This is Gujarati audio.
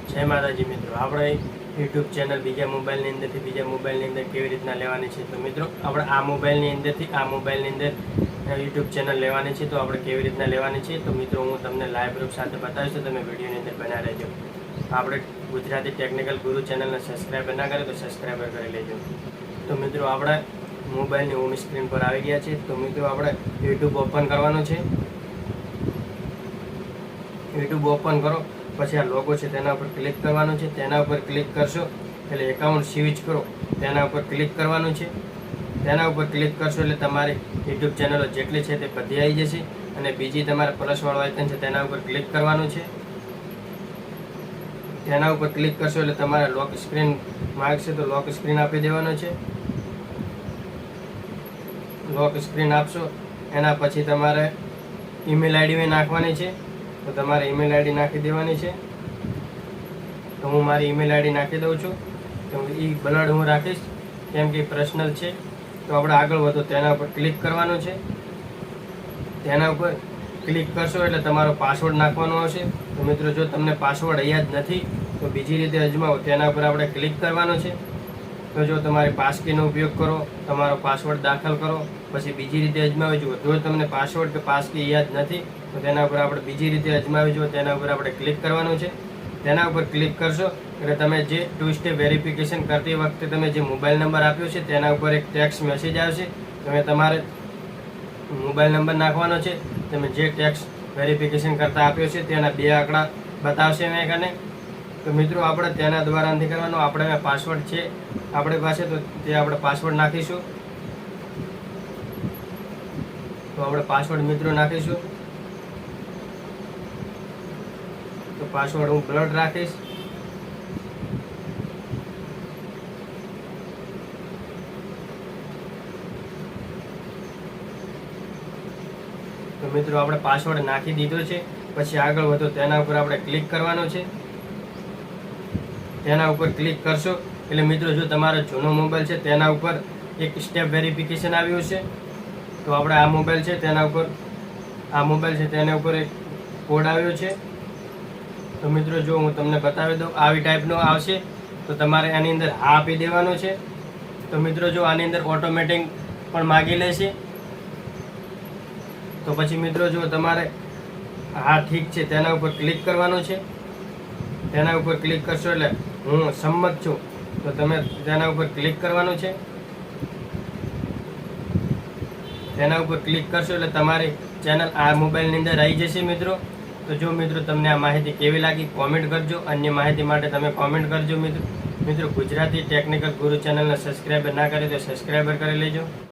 જય માતાજી મિત્રો, આપણે યુટ્યુબ ચેનલ બીજા મોબાઈલની અંદરથી બીજા મોબાઈલની અંદર કેવી રીતના લેવાની છે. તો મિત્રો આપણે આ મોબાઈલની અંદરથી આ મોબાઈલની અંદર યુટ્યુબ ચેનલ લેવાની છે. તો આપણે કેવી રીતના લેવાની છે તો મિત્રો હું તમને લાઈવ પ્રૂફ સાથે બતાવીશ. તો તમે વિડીયોની અંદર બના રહેજો. આપણે ગુજરાતી ટેકનિકલ ગુરુ ચેનલને સબસ્ક્રાઈબર ના કરે તો સબસ્ક્રાઈબર કરી લેજો. તો મિત્રો આપણે મોબાઈલની હોમ સ્ક્રીન પર આવી ગયા છે. તો મિત્રો આપણે યુટ્યુબ ઓપન કરવાનું છે. યુટ્યુબ ઓપન કરો પછી આ લોગો છે તેના ઉપર ક્લિક કરવાનું છે. તેના ઉપર ક્લિક કરશો એટલે એકાઉન્ટ સ્વિચ કરો તેના ઉપર ક્લિક કરવાનું છે. તેના ઉપર ક્લિક કરશો એટલે તમારી યુટ્યુબ ચેનલો જેટલી છે તે બધી આવી જશે. અને બીજી તમારે પ્લસવાળો આઇકન છે તેના ઉપર ક્લિક કરવાનું છે. તેના ઉપર ક્લિક કરશો એટલે તમારે લોક સ્ક્રીન માગશે તો લોક સ્ક્રીન આપી દેવાનો છે. લોક સ્ક્રીન આપશો એના પછી તમારે ઈમેલ આઈડી નાખવાની છે. તો તમારે ઈમેલ આઈડી નાખી દેવાની છે. તો હું મારી ઈમેલ આઈડી નાખી દઉં છું. તો એ બ્લડ હું રાખીશ કેમ કે પર્સનલ છે. તો આપણે આગળ વધો તેના ઉપર ક્લિક કરવાનું છે. તેના ઉપર ક્લિક કરશો એટલે તમારો પાસવર્ડ નાખવાનો આવશે. તો મિત્રો જો તમને પાસવર્ડ યાદ નથી તો બીજી રીતે અજમાવો. તેના ઉપર આપણે ક્લિક કરવાનું છે. તો જો તમારી પાસકીનો ઉપયોગ કરો, તમારો પાસવર્ડ દાખલ કરો, પછી બીજી રીતે અજમાવી જુઓ. જો તમને પાસવર્ડ કે પાસકી યાદ નથી તો તેના ઉપર આપણે બીજી રીતે અજમાવી જુઓ. તેના ઉપર આપણે ક્લિક કરવાનું છે. તેના ઉપર ક્લિક કરશો એટલે તમે જે ટુ સ્ટેપ વેરિફિકેશન કરતી વખતે તમે જે મોબાઈલ નંબર આપ્યો છે તેના ઉપર એક ટેક્સ્ટ મેસેજ આવશે. તમે તમારે મોબાઈલ નંબર નાખવાનો છે. તમે જે ટેક્સ્ટ વેરિફિકેશન કરતા આપ્યો છે તેના 2 આંકડા બતાવશે મેં કને. તો મિત્રો આપણે તેના દ્વારા નથી કરવાનું. આપણે પાસવર્ડ છે આપણી પાસે તો તે આપણે પાસવર્ડ નાખીશું. તો આપણે પાસવર્ડ મિત્રો નાખીશું. તો પાસવર્ડ હું બ્લડ રાખીશ. તો મિત્રો આપણે પાસવર્ડ નાખી દીધો છે. પછી આગળ વધો તેના ઉપર આપણે ક્લિક કરવાનું છે. તેના ઉપર ક્લિક કરશો એટલે મિત્રો જો તમારો જૂનો મોબાઈલ છે તેના ઉપર એક સ્ટેપ વેરિફિકેશન આવ્યું છે. તો આપણે આ મોબાઈલ છે તેના ઉપર આ મોબાઈલ છે તેના ઉપર એક કોડ આવ્યો છે. તો મિત્રો જો હું તમને બતાવી દઉં આવી ટાઈપનો આવશે. તો તમારે આની અંદર હા આપી દેવાનો છે. તો મિત્રો જો આની અંદર ઓટોમેટિક પણ માગી લેશે. તો પછી મિત્રો જો તમારે હા ઠીક છે તેના ઉપર ક્લિક કરવાનું છે. તેના ઉપર ક્લિક કરશો એટલે હું સંમત છું તો તમે તેના ઉપર ક્લિક કરવાનું છે. તેના ઉપર ક્લિક કરશો એટલે તમારી ચેનલ આ મોબાઈલની અંદર આવી જશે મિત્રો. તો જો મિત્રો તમને આ માહિતી કેવી લાગી કોમેન્ટ કરજો. અન્ય માહિતી માટે તમે કોમેન્ટ કરજો મિત્રો. ગુજરાતી ટેકનિકલ ગુરુ ચેનલને સબસ્ક્રાઈબર ના કરે તો સબસ્ક્રાઈબર કરી લેજો.